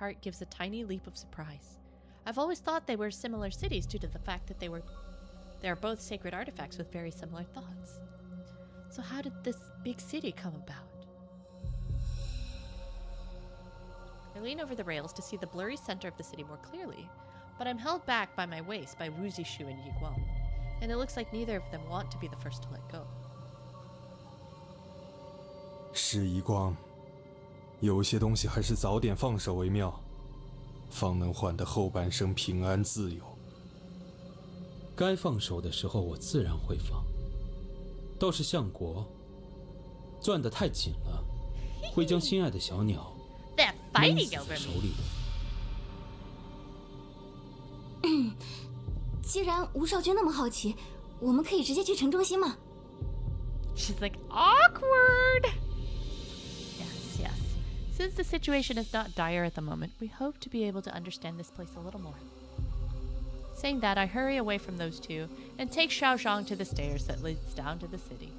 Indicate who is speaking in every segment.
Speaker 1: heart gives a tiny leap of surprise. I've always thought they were similar cities due to the fact that they are both sacred artifacts with very similar thoughts. So how did this big city come about? I lean over the rails to see the blurry center of the city more clearly, but I'm held back by my waist by Wu Zishu and Yi Guang, and it looks like neither of them want to be the first to let go.
Speaker 2: 是一光，有些东西还是早点放手为妙，方能换得后半生平安自由。
Speaker 3: 该放手的时候，我自然会放。倒是相国，攥得太紧了，会将心爱的小鸟闷死在手里的。
Speaker 4: 既然吴少君那么好奇，我们可以直接去城中心吗？
Speaker 1: She's like, awkward! Yes, yes. Since the situation is not dire at the moment, we hope to be able to understand this place a little more. Saying that, I hurry away from those two and take Xiaozhang to the stairs that leads down to the city.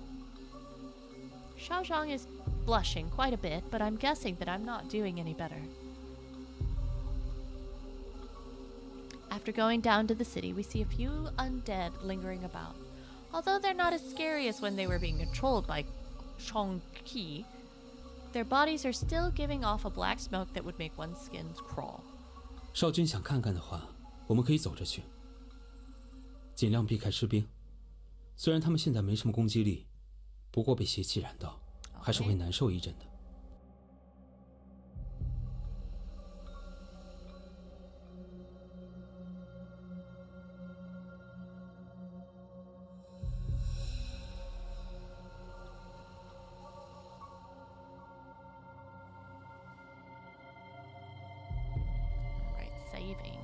Speaker 1: Xiaozhang is blushing quite a bit, but I'm guessing that I'm not doing any better. After going down to the city, we see a few undead lingering about. Although they're not as scary as when they were being controlled by Chongqi, their bodies are still giving off a black smoke that would make one's skin crawl.
Speaker 3: 少君想看看的话，我们可以走着去，尽量避开士兵。虽然他们现在没什么攻击力，不过被邪气染到，还是会难受一阵的。
Speaker 1: Saving.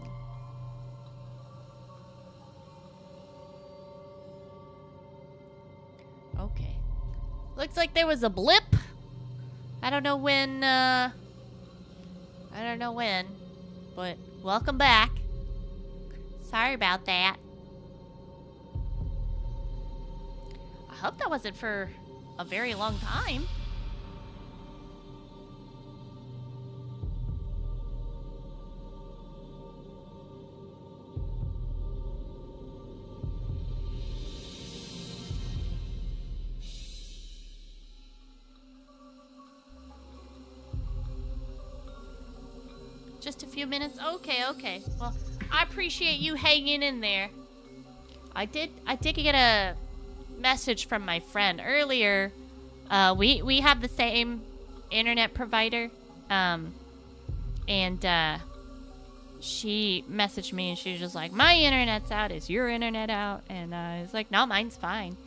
Speaker 1: Okay. Looks like there was a blip. I don't know when, but welcome back. Sorry about that. I hope that wasn't for a very long time. Just a few minutes? Okay. Well, I appreciate you hanging in there. I did get a message from my friend earlier. We have the same internet provider. And she messaged me and she was just like, my internet's out, is your internet out? And I was like, no, mine's fine.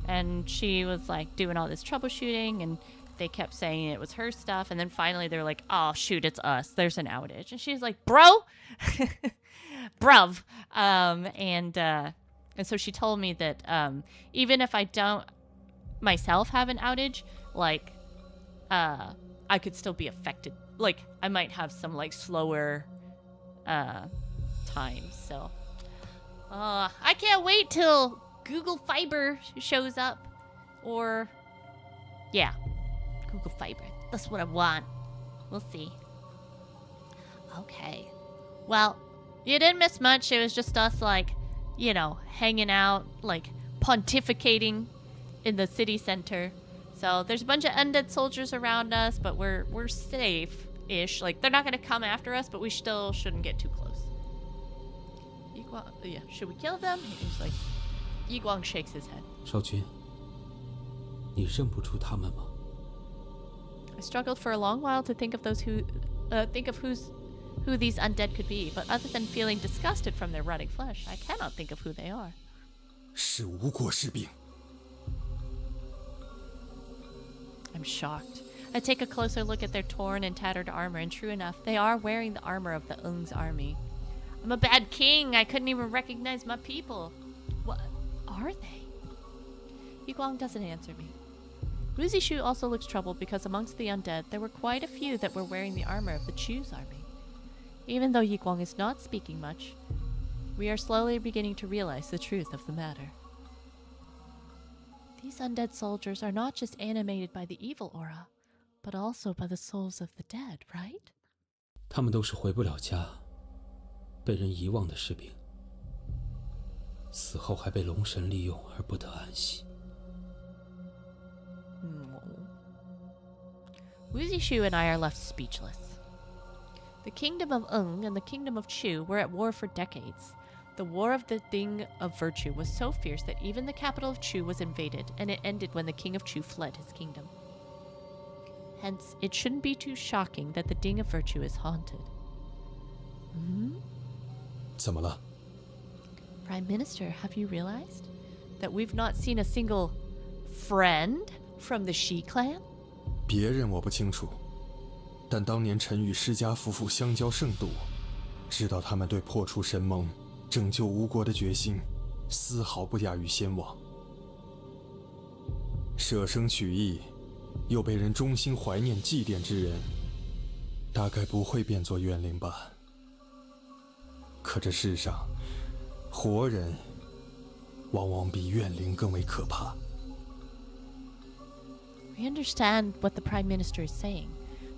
Speaker 1: And she was like doing all this troubleshooting, and they kept saying it was her stuff, and then finally they're like, oh shoot, it's us, there's an outage. And she's like, bro. Bruv. And so she told me that even if I don't myself have an outage, like I could still be affected. Like I might have some like slower times. So I can't wait till Google Fiber shows up. Or yeah, Google Fiber. That's what I want. We'll see. Okay. Well, you didn't miss much. It was just us, like, you know, hanging out, like, pontificating in the city center. So there's a bunch of undead soldiers around us, but we're safe-ish. Like, they're not going to come after us, but we still shouldn't get too close. Yeah, should we kill them? He's like, Yi Guang shakes his head.
Speaker 3: 少君，你认不出他们吗？
Speaker 1: I struggled for a long while to think of who these undead could be, but other than feeling disgusted from their rotting flesh, I cannot think of who they are.
Speaker 2: 是吴国士兵。
Speaker 1: I'm shocked. I take a closer look at their torn and tattered armor, and true enough, they are wearing the armor of the Ung's army. I'm a bad king. I couldn't even recognize my people. What are they? Yi Guang doesn't answer me. Wu Zishu also looks troubled because amongst the undead, there were quite a few that were wearing the armor of the Chu's army. Even though Yi Guang is not speaking much, we are slowly beginning to realize the truth of the matter. These undead soldiers are not just animated by the evil aura, but also by the souls of the dead, right?
Speaker 3: 他们都是回不了家、被人遗忘的士兵，死后还被龙神利用而不得安息。
Speaker 1: Wuzi Shu and I are left speechless. The kingdom of Ung and the kingdom of Chu were at war for decades. The war of the Thing of Virtue was so fierce that even the capital of Chu was invaded, and it ended when the king of Chu fled his kingdom. Hence, it shouldn't be too shocking that the Thing of Virtue is haunted.
Speaker 2: 怎么了？
Speaker 1: Prime Minister, have you realized that we've not seen a single friend from the Shi clan?
Speaker 2: 别人我不清楚，但当年臣与施家夫妇相交甚笃，知道他们对破除神盟、拯救吴国的决心，丝毫不亚于先王。舍生取义，又被人衷心怀念祭奠之人，大概不会变作怨灵吧。可这世上，活人往往比怨灵更为可怕。
Speaker 1: We understand what the Prime Minister is saying.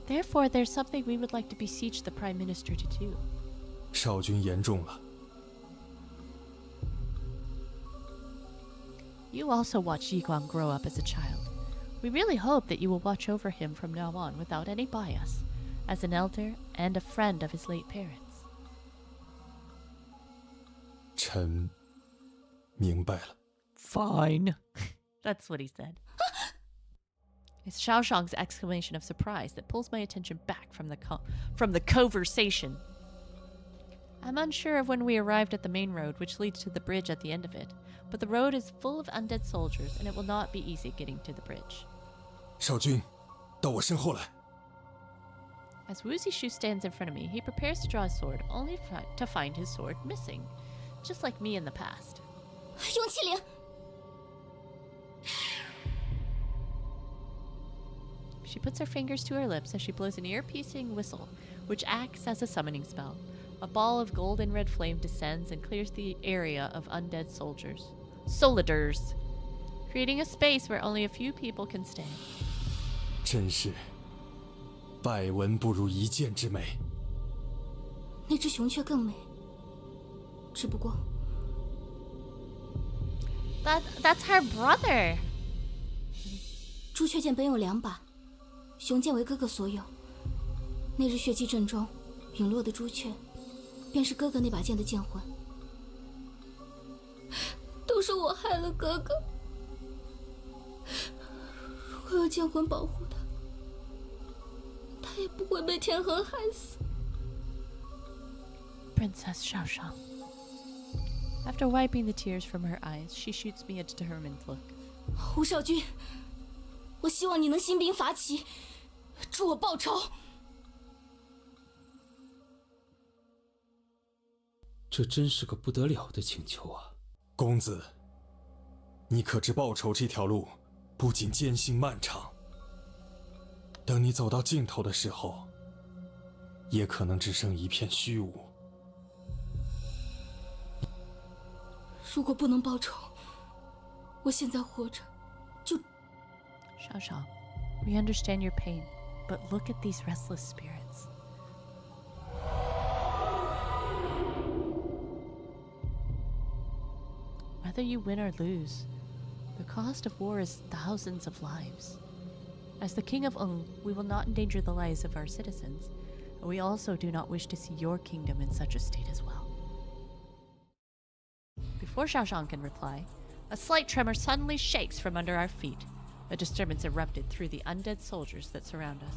Speaker 1: Therefore, there's something we would like to beseech the Prime Minister to do.
Speaker 2: 少君言重了。
Speaker 1: You also watched Yiguang grow up as a child. We really hope that you will watch over him from now on without any bias, as an elder and a friend of his late parents.
Speaker 2: 臣明白了。
Speaker 1: Fine. That's what he said. It's Xiaoshang's exclamation of surprise that pulls my attention back from the conversation. I'm unsure of when we arrived at the main road, which leads to the bridge at the end of it, but the road is full of undead soldiers, and it will not be easy getting to the bridge.
Speaker 2: 少君，到我身后来。
Speaker 1: As Wuzi Shu stands in front of me, he prepares to draw his sword, only to find his sword missing, just like me in the past.
Speaker 4: 雍麒麟，
Speaker 1: She puts her fingers to her lips as she blows an ear-piercing whistle, which acts as a summoning spell. A ball of gold and red flame descends and clears the area of undead soldiers, creating a space where only a few people can stand.
Speaker 2: 真是百闻不如一见之美。
Speaker 4: 那只雄雀更美，只不过
Speaker 1: That's her brother.
Speaker 4: 朱雀剑本有2把，雄剑为哥哥所有。那日血祭阵中陨落的朱雀，便是哥哥那把剑的剑魂。都是我害了哥哥。如果有剑魂保护他，他也不会被天河害死。
Speaker 1: Princess Xiaoshang. After wiping the tears from her eyes, she shoots me a determined look.
Speaker 4: 吴少君，我希望你能兴兵伐齐，助我报仇。
Speaker 3: 这真是个不得了的请求啊！
Speaker 2: 公子，你可知报仇这条路不仅艰辛漫长，等你走到尽头的时候，也可能只剩一片虚无。
Speaker 4: 如果不能报仇，我现在活着就
Speaker 1: Xiaoshang, we understand your pain, but look at these restless spirits. Whether you win or lose, the cost of war is thousands of lives. As the King of Ung, we will not endanger the lives of our citizens, and we also do not wish to see your kingdom in such a state as well. Before Xiaoshang can reply, a slight tremor suddenly shakes from under our feet. A disturbance erupted through the undead soldiers that surround us.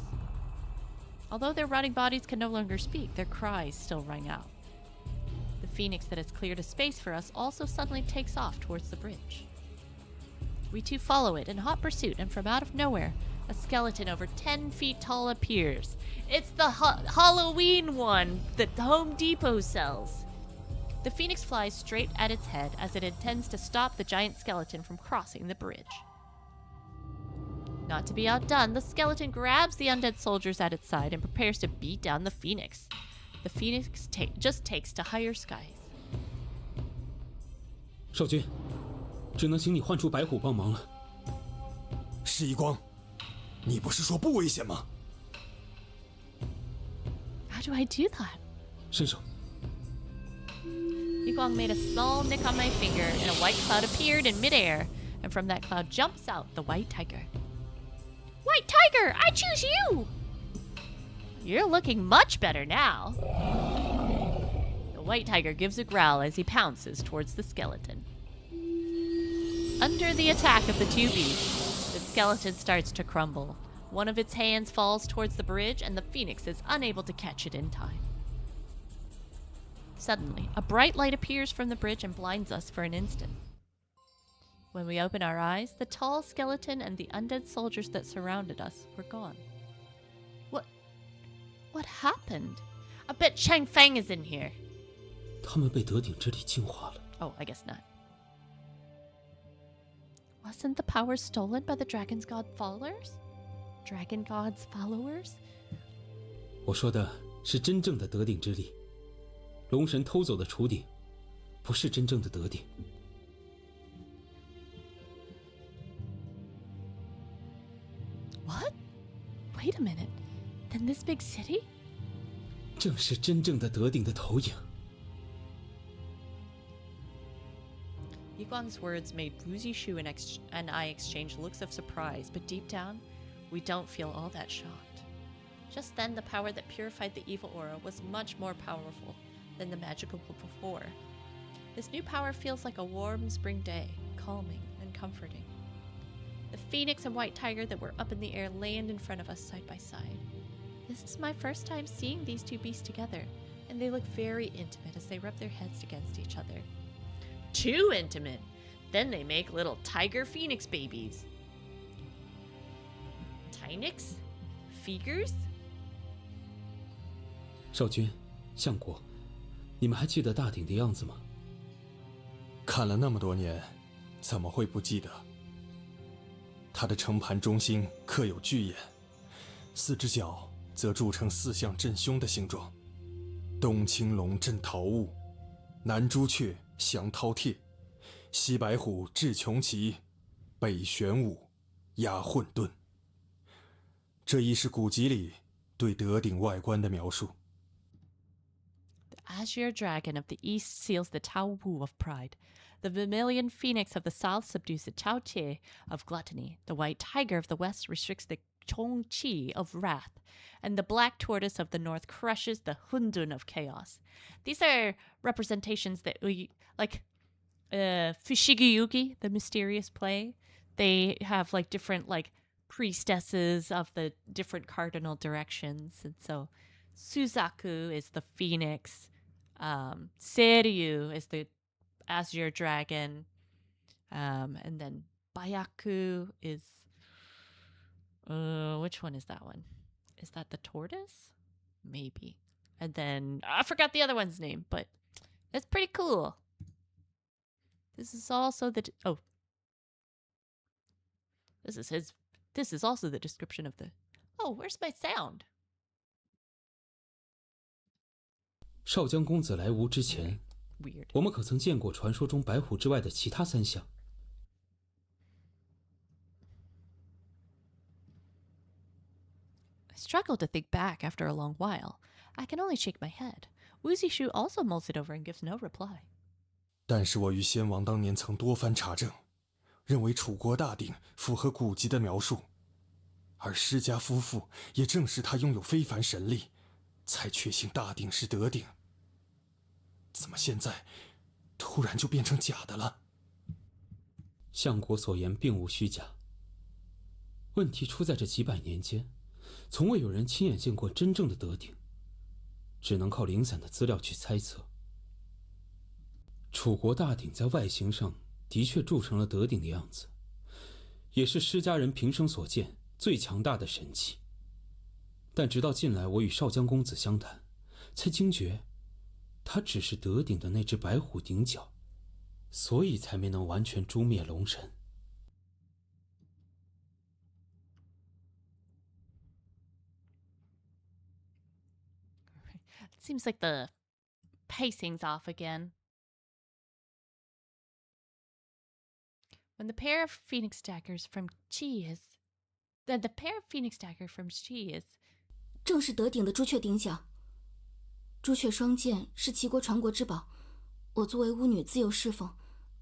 Speaker 1: Although their rotting bodies can no longer speak, their cries still ring out. The phoenix that has cleared a space for us also suddenly takes off towards the bridge. We too follow it in hot pursuit, and from out of nowhere, a skeleton over 10 feet tall appears. It's the Halloween one that Home Depot sells. The phoenix flies straight at its head as it intends to stop the giant skeleton from crossing the bridge. Not to be outdone, the skeleton grabs the undead soldiers at its side and prepares to beat down the phoenix. The phoenix just takes to higher skies.
Speaker 3: 少君，只能请你唤出白虎帮忙了。
Speaker 2: 世一光，你不是说不危险吗？
Speaker 1: How do I do that?
Speaker 3: 伸手。
Speaker 1: Yiguang made a small nick on my finger, and a white cloud appeared in midair. And from that cloud jumps out the white tiger. White tiger, I choose you! You're looking much better now. The white tiger gives a growl as he pounces towards the skeleton. Under the attack of the two beasts, the skeleton starts to crumble. One of its hands falls towards the bridge, and the phoenix is unable to catch it in time. Suddenly, a bright light appears from the bridge and blinds us for an instant. When we open our eyes, the tall skeleton and the undead soldiers that surrounded us were gone. What happened? I bet Chang Feng is in here.
Speaker 3: 他们被德鼎之力净化了。
Speaker 1: Oh, I guess not. Wasn't the power stolen by the Dragon God's followers? Dragon God's followers?
Speaker 3: 我说的是真正的德鼎之力。龙神偷走的雏鼎，不是真正的德鼎。
Speaker 1: What? Wait a minute. Then this big city?
Speaker 3: 正是真正的德鼎的投影。
Speaker 1: Yiguang's words made Wuzi Shu and I exchange looks of surprise, but deep down, we don't feel all that shocked. Just then, the power that purified the evil aura was much more powerful than the magical before. This new power feels like a warm spring day, calming and comforting. The phoenix and white tiger that were up in the air land in front of us side by side. This is my first time seeing these two beasts together, and they look very intimate as they rub their heads against each other. Too intimate! Then they make little tiger phoenix babies. Tynix? Figures?
Speaker 3: 少君，相国，你们还记得大鼎的样子吗？
Speaker 2: 看了那么多年，怎么会不记得？它的称盘中心刻有巨眼，四只脚则铸成四象镇凶的形状：东青龙镇桃物，南朱雀降饕餮，西白虎制穷奇，北玄武压混沌。这亦是古籍里对德鼎外观的描述。
Speaker 1: The azure dragon of the east seals the Tao Wu of pride. The vermilion phoenix of the south subdues the Tao Tie of gluttony. The white tiger of the west restricts the Chong Qi of wrath. And the black tortoise of the north crushes the Hundun of chaos. These are representations that we, like, Fushigi-yugi, the mysterious play. They have, like, different, like, priestesses of the different cardinal directions. And so Suzaku is the phoenix. Seiryu is the azure dragon. And then Bayaku is... which one is that one? Is that the tortoise? Maybe. And then... I forgot the other one's name, but it's pretty cool. This is also the... Oh. This is also the description of the... Oh, where's my sound?
Speaker 3: 少江公子来吴之前，
Speaker 1: Weird.
Speaker 3: 我们可曾见过传说中白虎之外的其他三象？
Speaker 1: I struggle to think back after a long while. I can only shake my head. Wuzi Shu also mulls it over and gives no reply.
Speaker 2: 但是我与先王当年曾多番查证，认为楚国大鼎符合古籍的描述，而施家夫妇也证实他拥有非凡神力，才确信大鼎是德鼎。怎么现在突然就变成假的了？
Speaker 3: 相国所言并无虚假。问题出在这几百年间，从未有人亲眼见过真正的德鼎，只能靠零散的资料去猜测。楚国大鼎在外形上的确铸成了德鼎的样子，也是施家人平生所见最强大的神器。但直到近来我与少江公子相谈，才惊觉它只是德鼎的那只白虎鼎角，所以才没能完全诛灭龙神。
Speaker 1: It seems like the pacing's off again. When the pair of phoenix daggers from Qi is... Then the pair of phoenix dagger from Qi is...
Speaker 4: 正是德鼎的朱雀鼎角，朱雀双剑是齐国传国之宝，我作为巫女自幼侍奉，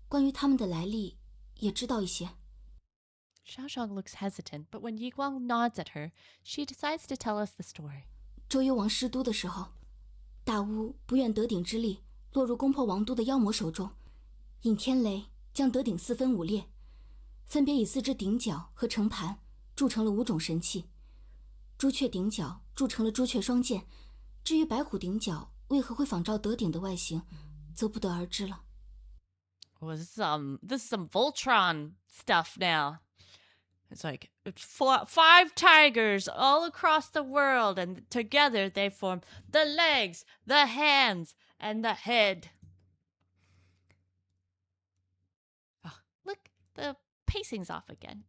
Speaker 4: 关于他们的来历也知道一些。
Speaker 1: Xiaoshang looks hesitant, but when Yiguang nods at her, she decides to tell us the story.
Speaker 4: 周幽王失都的时候，大巫不愿得鼎之力落入攻破王都的妖魔手中，引天雷将得鼎四分五裂，分别以4只鼎角和成盘铸成了5种神器。朱雀鼎角铸成了朱雀双剑，至于白虎鼎角为何会仿照得鼎的外形，则不得而知了。
Speaker 1: This is some Voltron stuff now. It's like 5 tigers all across the world, and together they form the legs, the hands, and the head. Oh, look, the pacing's off again.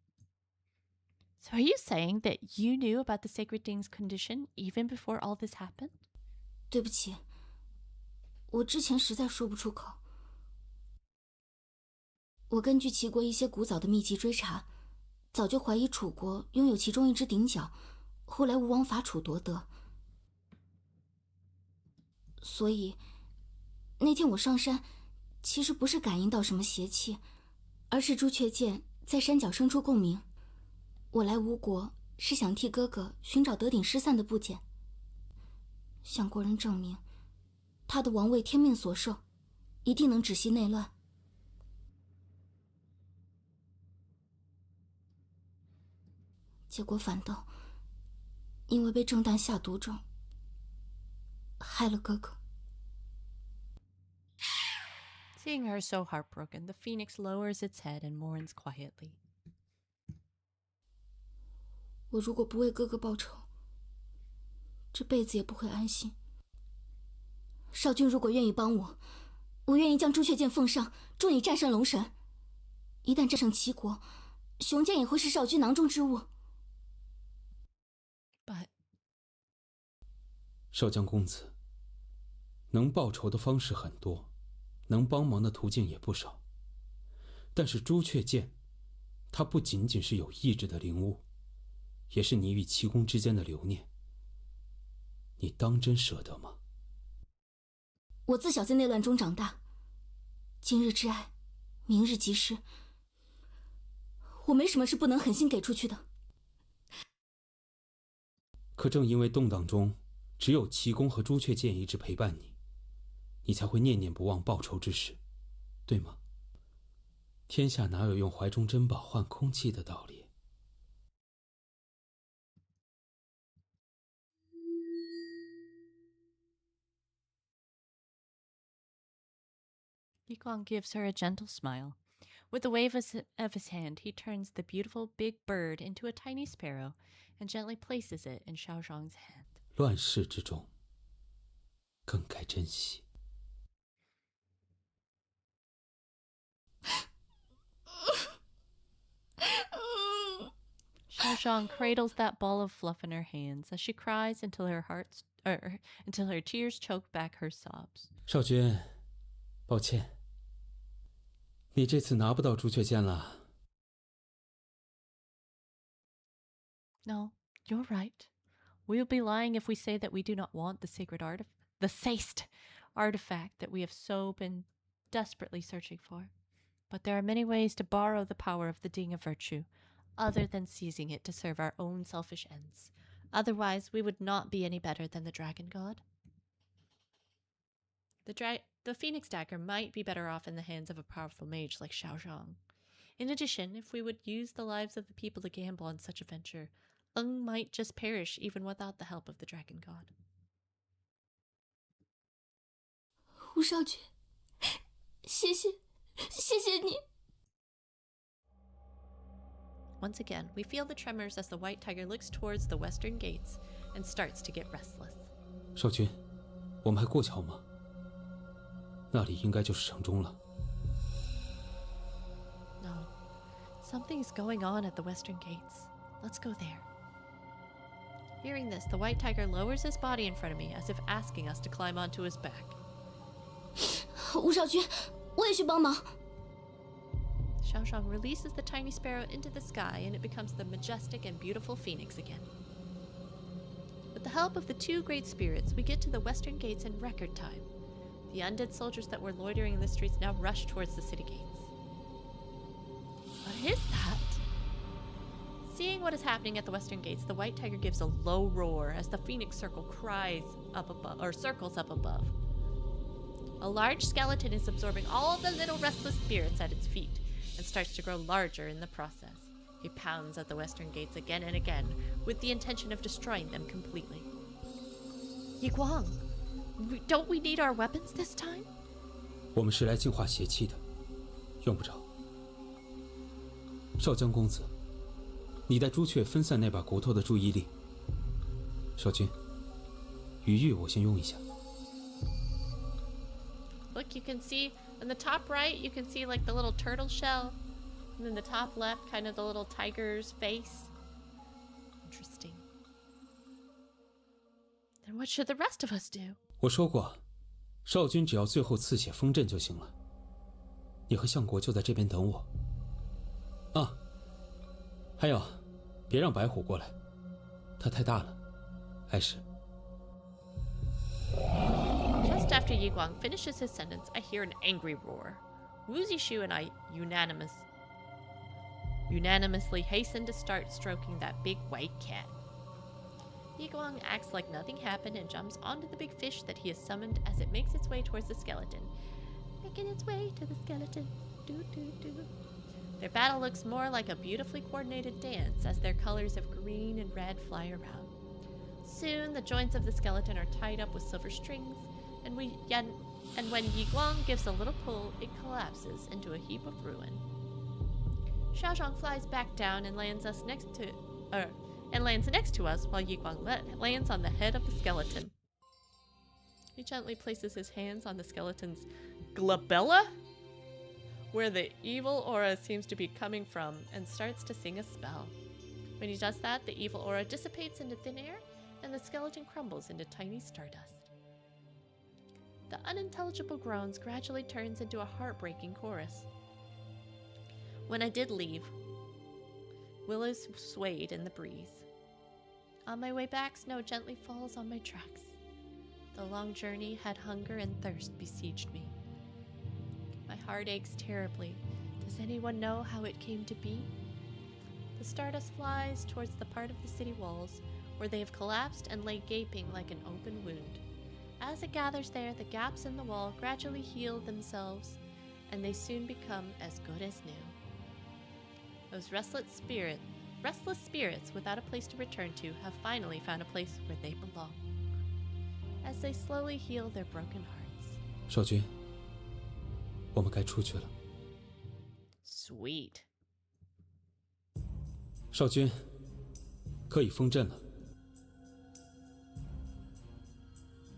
Speaker 1: So are you saying that you knew about the Sacred Thing's condition even before all this happened?
Speaker 4: 对不起，我之前实在说不出口。我根据齐国一些古早的秘籍追查，早就怀疑楚国拥有其中1只鼎角，后来吴王伐楚夺得。所以那天我上山，其实不是感应到什么邪气，而是朱雀剑在山脚生出共鸣。我来吴国是想替哥哥寻找得鼎失散的部件，向国人证明，他的王位天命所授，一定能止息内乱。结果反倒因为被郑旦下毒症，害了哥哥。
Speaker 1: Seeing her so heartbroken, the phoenix lowers its head and mourns quietly.
Speaker 4: 我如果不为哥哥报仇，这辈子也不会安心。少君如果愿意帮我，我愿意将朱雀剑奉上，助你战胜龙神。一旦战胜齐国，雄剑也会是少君囊中之物。
Speaker 1: But
Speaker 3: 少将公子，能报仇的方式很多，能帮忙的途径也不少。但是朱雀剑，它不仅仅是有意志的灵物，也是你与齐公之间的留念。你当真舍得吗？
Speaker 4: 我自小在内乱中长大，今日之爱，明日即失。我没什么是不能狠心给出去的。
Speaker 3: 可正因为动荡中只有齐公和朱雀剑一直陪伴你，你才会念念不忘报仇之事，对吗？天下哪有用怀中珍宝换空气的道理
Speaker 1: ？Yiguang gives her a gentle smile. With a wave of his hand, he turns the beautiful big bird into a tiny sparrow and gently places it in Xiaoshang's hand.
Speaker 3: 乱世之中，更该珍惜。
Speaker 1: Xiaoshang cradles that ball of fluff in her hands as she cries until her tears choke back her sobs.
Speaker 3: 少君，抱歉，你这次拿不到朱雀剑了。
Speaker 1: No, you're right. We would be lying if we say that we do not want the sacred artifact that we have so been desperately searching for. But there are many ways to borrow the power of the Ding of Virtue, other than seizing it to serve our own selfish ends. Otherwise, we would not be any better than the dragon god. The phoenix dagger might be better off in the hands of a powerful mage like Xiaoshang. In addition, if we would use the lives of the people to gamble on such a venture, might just perish even without the help of the dragon god.
Speaker 4: 吴少君，谢谢你。
Speaker 1: Once again, we feel the tremors as the white tiger looks towards the western gates and starts to get restless.
Speaker 3: 少君，我们还过桥吗？那里应该就是城中了。
Speaker 1: No. Something's going on at the western gates. Let's go there. Hearing this, the white tiger lowers his body in front of me as if asking us to climb onto his back.
Speaker 4: 吴少君，我也去帮忙。
Speaker 1: Xiaoshang releases the tiny sparrow into the sky and it becomes the majestic and beautiful phoenix again. With the help of the 2 great spirits, we get to the western gates in record time. The undead soldiers that were loitering in the streets now rush towards the city gates. What is that? Seeing what is happening at the western gates, the white tiger gives a low roar as the phoenix circle circles up above. A large skeleton is absorbing all the little restless spirits at its feet and starts to grow larger in the process. He pounds at the western gates again and again with the intention of destroying them completely. Yiguang, don't we need our weapons this time?
Speaker 3: 我们是来净化邪气的，用不着。少江公子，你带朱雀分散那把骨头的注意力。少君，余玉我先用一下。
Speaker 1: Look, you can see in the top right, you can see like the little turtle shell. And then the top left, kind of the little tiger's face. Interesting. Then what should the rest of us do?
Speaker 3: 我说过，少君只要最后刺血封阵就行了。你和相国就在这边等我。啊，还有，别让白虎过来，他太大了，碍事。
Speaker 1: Just after Yiguang finishes his sentence, I hear an angry roar. Wu Zishu and I unanimously hasten to start stroking that big white cat. Yiguang acts like nothing happened and jumps onto the big fish that he has summoned as it makes its way towards the skeleton. Making its way to the skeleton. Doo doo doo. Their battle looks more like a beautifully coordinated dance as their colors of green and red fly around. Soon, the joints of the skeleton are tied up with silver strings, and when Yiguang gives a little pull, it collapses into a heap of ruin. Xiaozhang flies back down and lands next to us while Yiguang lands on the head of the skeleton. He gently places his hands on the skeleton's glabella, where the evil aura seems to be coming from, and starts to sing a spell. When he does that, the evil aura dissipates into thin air, and the skeleton crumbles into tiny stardust. The unintelligible groans gradually turns into a heartbreaking chorus. When I did leave, willows swayed in the breeze. On my way back, snow gently falls on my tracks. The long journey had hunger and thirst besieged me. My heart aches terribly. Does anyone know how it came to be? The stardust flies towards the part of the city walls where they have collapsed and lay gaping like an open wound. As it gathers there, the gaps in the wall gradually heal themselves, and they soon become as good as new. Those restless spirits without a place to return to have finally found a place where they belong. As they slowly heal their broken hearts.
Speaker 3: 少君，我们该出去了。
Speaker 1: Sweet.
Speaker 3: 少君，可以封阵了。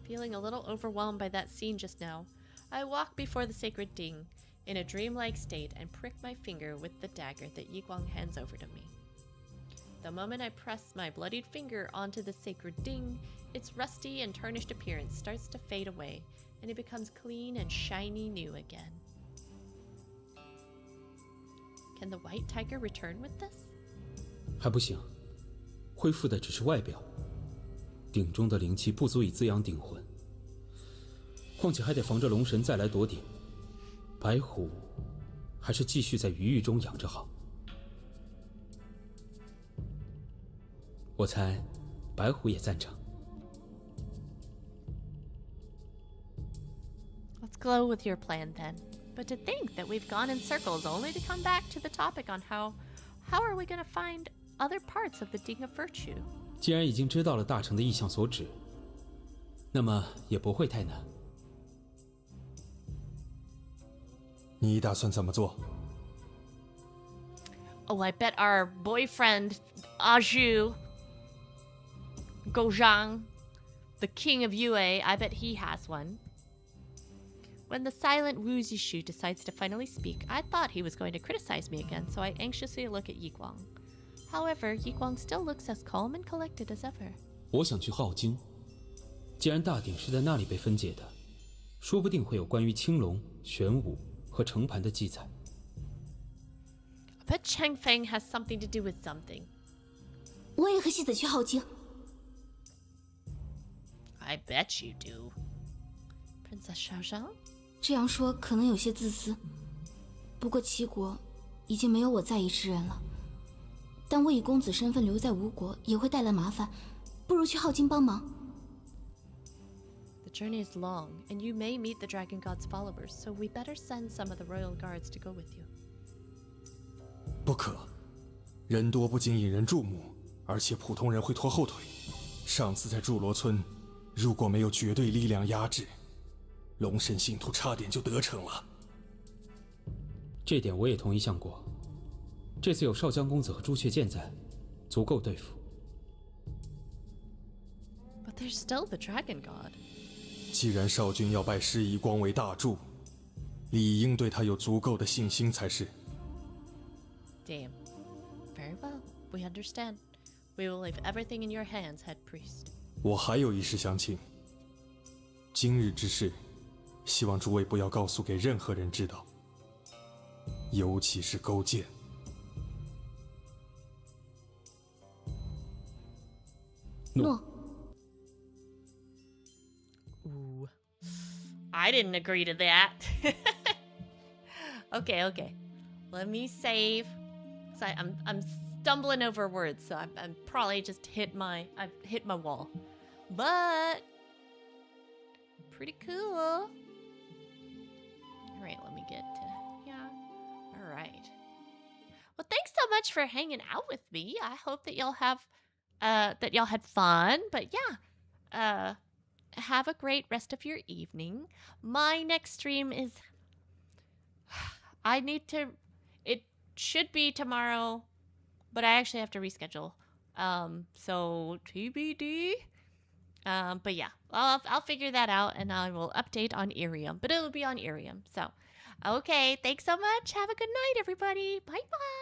Speaker 1: Feeling a little overwhelmed by that scene just now, I walk before the sacred ding in a dreamlike state and prick my finger with the dagger that Yiguang hands over to me. The moment I press my bloodied finger onto the sacred ding, its rusty and tarnished appearance starts to fade away, and it becomes clean and shiny new again. Can the white tiger return with this?
Speaker 3: 还不行，恢复的只是外表，鼎中的灵气不足以滋养鼎魂，况且还得防着龙神再来夺鼎。白虎还是继续在余域中养着好。我猜白虎也赞成。
Speaker 1: Let's go with your plan then. But to think that we've gone in circles only to come back to the topic on how are we going to find other parts of the Ding of Virtue?
Speaker 3: 既然已经知道了大成的意向所指，那么也不会太难。
Speaker 2: 你打算怎么做？
Speaker 1: Oh, I bet our boyfriend, Aju Gojang, the king of Yue, I bet he has one. When the silent Wu Zishu decides to finally speak, I thought he was going to criticize me again, so I anxiously look at Yiguang. However, Yiguang still looks as calm and collected as ever.
Speaker 3: 我想去镐京，既然大鼎是在那里被分解的，说不定会有关于青龙、玄武和成盘的记载。
Speaker 1: I bet Changfeng has something to do with something.
Speaker 4: 我也和戏子去镐京。
Speaker 1: I bet you do. Princess Xiaozhang?
Speaker 4: 这样说可能有些自私，不过齐国已经没有我在意之人了。但我以公子身份留在吴国也会带来麻烦，不如去镐京帮忙。
Speaker 1: The journey is long, and you may meet the Dragon God's followers, so we better send some of the royal guards to go with you.
Speaker 2: 不可，人多不仅引人注目，而且普通人会拖后腿。上次在祝罗村，如果没有绝对力量压制，龙神信徒差点就得逞了。
Speaker 3: 这点我也同意相国。这次有少江公子和朱雀剑在，足够对付。
Speaker 1: But there's still the Dragon God.
Speaker 2: 既然少君要拜师夷光为大柱，理应对他有足够的信心才是。
Speaker 1: Damn. Very well. We understand. We will leave everything in your hands, head priest.
Speaker 2: 我还有一事相请。今日之事，希望诸位不要告诉给任何人知道，尤其是勾践。
Speaker 4: 诺。
Speaker 1: Ooh. I didn't agree to that. Okay. Let me save. So I'm stumbling over words, so I'm probably just I've hit my wall. But pretty cool. All right, let me get to all right. Well, thanks so much for hanging out with me. I hope that y'all had fun. But yeah, have a great rest of your evening. My next stream is it should be tomorrow, but I actually have to reschedule. So TBD. But yeah, I'll figure that out and I will update on Irium, but it'll be on Irium. So, okay, thanks so much. Have a good night, everybody. Bye bye.